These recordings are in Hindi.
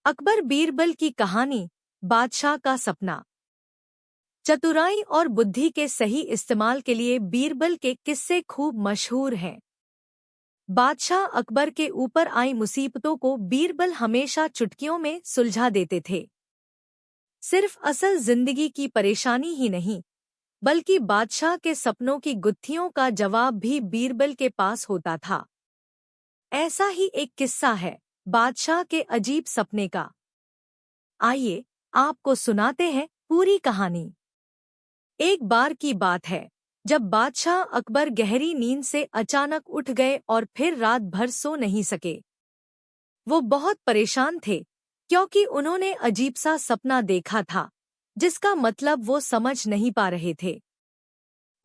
अकबर बीरबल की कहानी। बादशाह का सपना। चतुराई और बुद्धि के सही इस्तेमाल के लिए बीरबल के किस्से खूब मशहूर हैं। बादशाह अकबर के ऊपर आई मुसीबतों को बीरबल हमेशा चुटकियों में सुलझा देते थे। सिर्फ असल जिंदगी की परेशानी ही नहीं, बल्कि बादशाह के सपनों की गुत्थियों का जवाब भी बीरबल के पास होता था। ऐसा ही एक किस्सा है बादशाह के अजीब सपने का। आइए आपको सुनाते हैं पूरी कहानी। एक बार की बात है जब बादशाह अकबर गहरी नींद से अचानक उठ गए और फिर रात भर सो नहीं सके। वो बहुत परेशान थे क्योंकि उन्होंने अजीब सा सपना देखा था जिसका मतलब वो समझ नहीं पा रहे थे।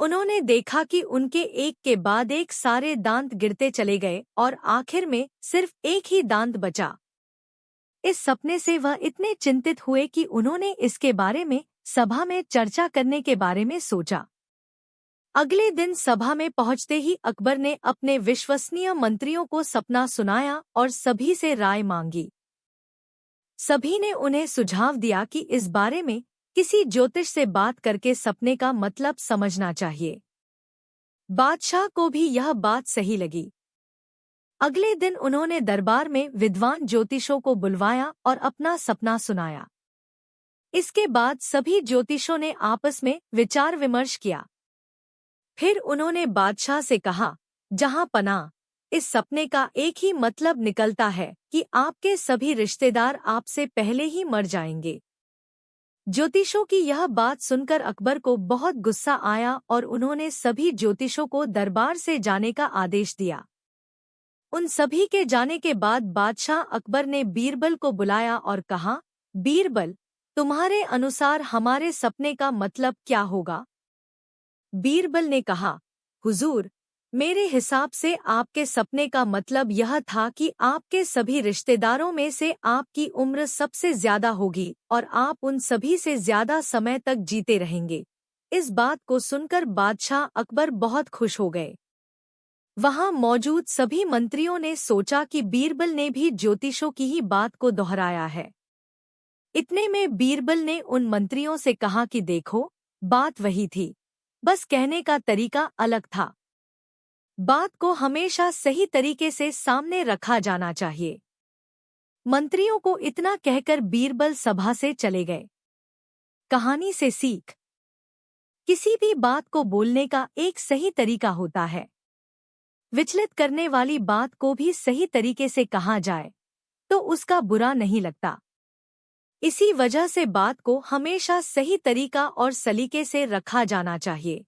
उन्होंने देखा कि उनके एक के बाद एक सारे दांत गिरते चले गए और आखिर में सिर्फ एक ही दांत बचा। इस सपने से वह इतने चिंतित हुए कि उन्होंने इसके बारे में सभा में चर्चा करने के बारे में सोचा। अगले दिन सभा में पहुंचते ही अकबर ने अपने विश्वसनीय मंत्रियों को सपना सुनाया और सभी से राय मांगी। सभी ने उन्हें सुझाव दिया कि इस बारे में किसी ज्योतिष से बात करके सपने का मतलब समझना चाहिए। बादशाह को भी यह बात सही लगी। अगले दिन उन्होंने दरबार में विद्वान ज्योतिषों को बुलवाया और अपना सपना सुनाया। इसके बाद सभी ज्योतिषों ने आपस में विचार विमर्श किया। फिर उन्होंने बादशाह से कहा, जहां पनाह, इस सपने का एक ही मतलब निकलता है कि आपके सभी रिश्तेदार आपसे पहले ही मर जाएंगे। ज्योतिषों की यह बात सुनकर अकबर को बहुत गुस्सा आया और उन्होंने सभी ज्योतिषों को दरबार से जाने का आदेश दिया। उन सभी के जाने के बाद बादशाह अकबर ने बीरबल को बुलाया और कहा, बीरबल, तुम्हारे अनुसार हमारे सपने का मतलब क्या होगा? बीरबल ने कहा, हुजूर, मेरे हिसाब से आपके सपने का मतलब यह था कि आपके सभी रिश्तेदारों में से आपकी उम्र सबसे ज्यादा होगी और आप उन सभी से ज्यादा समय तक जीते रहेंगे। इस बात को सुनकर बादशाह अकबर बहुत खुश हो गए। वहां मौजूद सभी मंत्रियों ने सोचा कि बीरबल ने भी ज्योतिषों की ही बात को दोहराया है। इतने में बीरबल ने उन मंत्रियों से कहा कि देखो, बात वही थी, बस कहने का तरीका अलग था। बात को हमेशा सही तरीके से सामने रखा जाना चाहिए। मंत्रियों को इतना कहकर बीरबल सभा से चले गए। कहानी से सीख। किसी भी बात को बोलने का एक सही तरीका होता है। विचलित करने वाली बात को भी सही तरीके से कहा जाए तो उसका बुरा नहीं लगता। इसी वजह से बात को हमेशा सही तरीका और सलीके से रखा जाना चाहिए।